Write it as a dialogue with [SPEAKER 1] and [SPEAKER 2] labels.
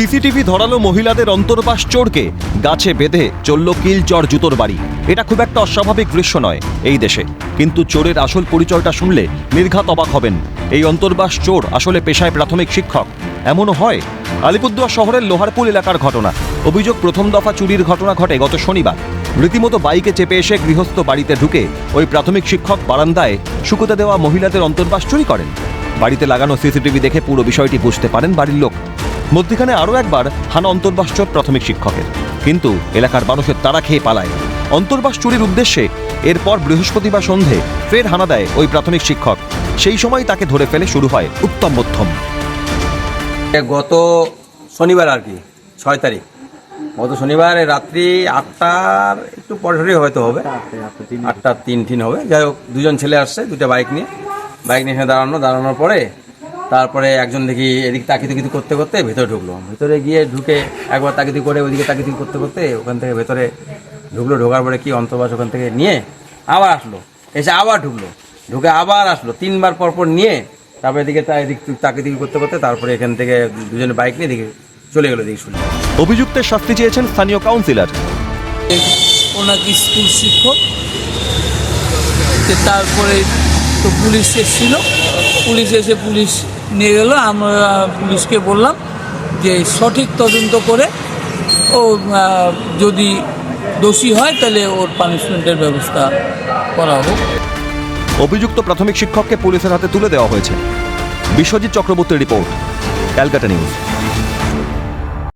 [SPEAKER 1] CCTV ধরালো মহিলাদের অন্তর্বাস চোরকে গাছে বেঁধে চলল কিলচর জুতোর বাড়ি। এটা খুব একটা অস্বাভাবিক দৃশ্য নয় এই দেশে, কিন্তু চোরের আসল পরিচয়টা শুনলে নির্ঘাত অবাক হবেন। এই অন্তর্বাস চোর আসলে পেশায় প্রাথমিক শিক্ষক। এমনও হয়। আলিপুরদুয়ার শহরের লোহারপুল এলাকার ঘটনা। অভিযোগ, প্রথম দফা চুরির ঘটনা ঘটে গত শনিবার। রীতিমতো বাইকে চেপে এসে গৃহস্থ বাড়িতে ঢুকে ওই প্রাথমিক শিক্ষক বারান্দায় শুকোতে দেওয়া মহিলাদের অন্তর্বাস চুরি করেন। বাড়িতে লাগানো সিসিটিভি দেখে পুরো বিষয়টি বুঝতে পারেন বাড়ির লোক। মধ্যখানে আরও একবার হানা অন্তর্বাস চোর প্রাথমিক শিক্ষকের, কিন্তু এলাকার মানুষের তাড়া খেয়ে পালায়। অন্তর্বাস চুরির উদ্দেশ্যে এরপর বৃহস্পতিবার সন্ধে ফের হানা দেয় ওই প্রাথমিক শিক্ষক। সেই সময় তাকে ধরে ফেলে শুরু হয় উত্তম মধ্যম।
[SPEAKER 2] গত শনিবার আর কি 6 তারিখ, গত শনিবার রাত্রি 8টার একটু পরে হয়তো হবে, 8টা 3 হবে। যাই হোক, দুজন ছেলে আসছে, দুটো বাইক নিয়ে এখানে দাঁড়ানোর পরে তারপরে একজন দেখি এদিক তাকিতি করতে করতে ভেতরে ঢুকলো। ভেতরে গিয়ে ঢুকে একবার তাকিতি করে ওইদিকে তাকিতি করতে করতে ওখান থেকে ভেতরে ঢোকার পরে কি অন্তর্বাস ওখান থেকে নিয়ে আবার আসলো, এসে আবার ঢুকে আবার আসলো, 3বার পরপর নিয়ে তারপরে এদিক তাকিতি করতে করতে তারপরে এখান থেকে দুজনে বাইক নিয়ে এদিকে চলে গেলো। এদিকে শুনলাম
[SPEAKER 1] অভিযুক্তের শাস্তি চেয়েছেন স্থানীয় কাউন্সিলর।
[SPEAKER 3] ওনাকে স্কুল শিক্ষক, তারপরে তো পুলিশ এসেছিল, পুলিশ এসে পুলিশ নিয়ে গেল। আমরা পুলিশকে বললাম যে সঠিক তদন্ত করে ও যদি দোষী হয় তাহলে ওর পানিশমেন্টের ব্যবস্থা করা হোক।
[SPEAKER 1] অভিযুক্ত প্রাথমিক শিক্ষককে পুলিশের হাতে তুলে দেওয়া হয়েছে। বিশ্বজিৎ চক্রবর্তীর রিপোর্ট, ক্যালকাটা নিউজ।